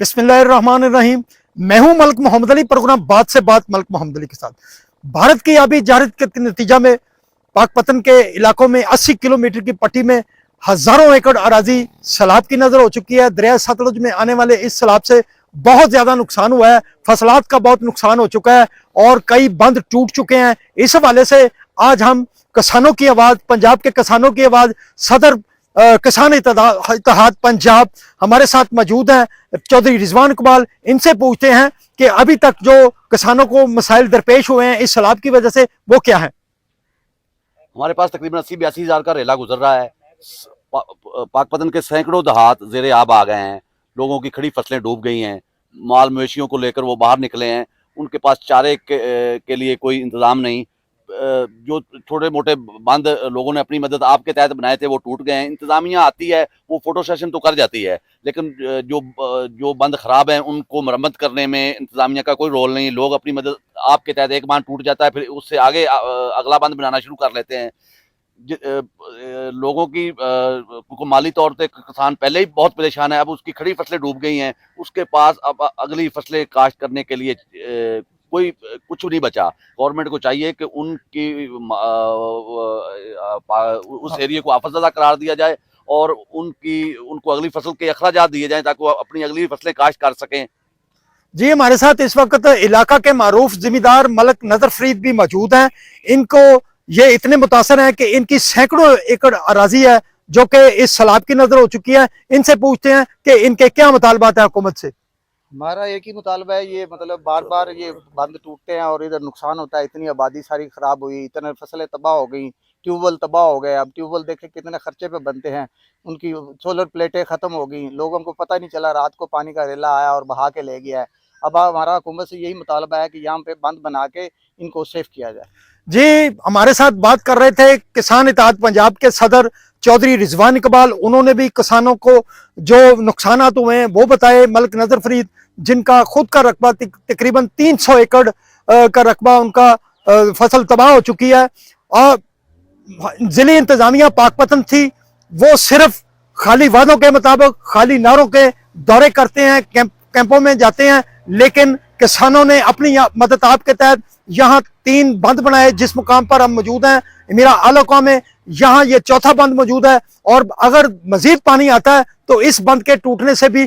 बिस्मिल्लाहिर्रहमानिर्रहीम। मैं हूं मलिक मोहम्मद अली, प्रोग्राम बात से बात मलिक मोहम्मद अली के साथ। भारत की आबी जारत के नतीजा में पाकपतन के इलाकों में 80 किलोमीटर की पट्टी में हजारों एकड़ अराजी सैलाब की नजर हो चुकी है। दरिया सतलुज में आने वाले इस सैलाब से बहुत ज्यादा नुकसान हुआ है, फसलात का बहुत नुकसान हो चुका है और कई बंद टूट चुके हैं। इस हवाले से आज हम किसानों की आवाज, पंजाब के किसानों की आवाज, सदर किसान इत्तेहाद पंजाब हमारे साथ मौजूद हैं, चौधरी रिजवान इकबाल। इनसे पूछते हैं कि अभी तक जो किसानों को मसाइल दरपेश हुए हैं इस सैलाब की वजह से वो क्या है। हमारे पास तकरीबन 80-82 हज़ार का रेला गुजर रहा है। पाकपतन के सैकड़ों देहात ज़ेरे आब आ गए हैं, लोगों की खड़ी फसलें डूब गई हैं, माल मवेशियों को लेकर वो बाहर निकले हैं, उनके पास चारे के लिए कोई इंतज़ाम नहीं। जो छोटे मोटे बंद लोगों ने अपनी मदद आपके तहत बनाए थे वो टूट गए हैं। इंतज़ामिया आती है, वो फोटो सेशन तो कर जाती है, लेकिन जो बंद ख़राब हैं उनको मरम्मत करने में इंतज़ामिया का कोई रोल नहीं। लोग अपनी मदद आपके तहत एक बांध टूट जाता है, फिर उससे आगे अगला बंद बनाना शुरू कर लेते हैं। लोगों की को माली तौर पे किसान पहले ही बहुत परेशान है, अब उसकी खड़ी फसलें डूब गई हैं, उसके पास अब अगली फसलें काश्त करने के लिए कोई कुछ नहीं बचा। गवर्नमेंट को चाहिए कि उनकी उस एरिया को आफतज़दा करार दिया जाए और उनको अगली फसल के अखराजात दिए जाएं ताकि वो अपनी अगली फसलें काश्त कर सकें। जी, हमारे साथ इस वक्त इलाका के मारूफ जिम्मेदार मलिक नजर फरीद भी मौजूद हैं। इनको ये इतने मुतासर हैं कि इनकी सैकड़ों एकड़ अराजी है जो कि इस सैलाब की नजर हो चुकी है। इनसे पूछते हैं कि इनके क्या मुतालबात है हुकूमत से। हमारा एक ही मुतालबा है, ये मतलब बार बार ये बंद टूटते हैं और इधर नुकसान होता है। इतनी आबादी सारी ख़राब हुई, इतने फसलें तबाह हो गई, ट्यूबवेल तबाह हो गए। अब ट्यूबवेल देखे कितने खर्चे पे बनते हैं, उनकी सोलर प्लेटें ख़त्म हो गई, लोगों को पता नहीं चला, रात को पानी का रेला आया और बहा के ले गया है। अब हमारा हुकूमत से यही मुतालबा है कि यहाँ पे बंद बना के इनको सेफ किया जाए। जी, हमारे साथ बात कर रहे थे किसान इत्तेहाद पंजाब के सदर चौधरी रिजवान इकबाल। उन्होंने भी किसानों को जो नुकसान हुए हैं वो बताए। मलिक नजर फरीद जिनका खुद का रकबा तकरीबन 300 एकड़ का रकबा, उनका फसल तबाह हो चुकी है और जिले इंतजामिया पाकपतन थी वो सिर्फ खाली वादों के मुताबिक, खाली नारों के दौरे करते हैं, कैंपों में जाते हैं, लेकिन किसानों ने अपनी मदद आपके तहत यहाँ 3 बंद बनाए। जिस मुकाम पर हम मौजूद हैं मेरा आलोका में, यहाँ ये चौथा बंद मौजूद है और अगर मजीद पानी आता है तो इस बंद के टूटने से भी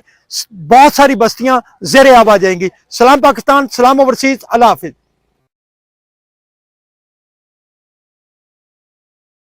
बहुत सारी बस्तियां ज़ेरे आब आ जाएंगी। सलाम पाकिस्तान, सलाम ओवरसीज, अल्लाह हाफिज।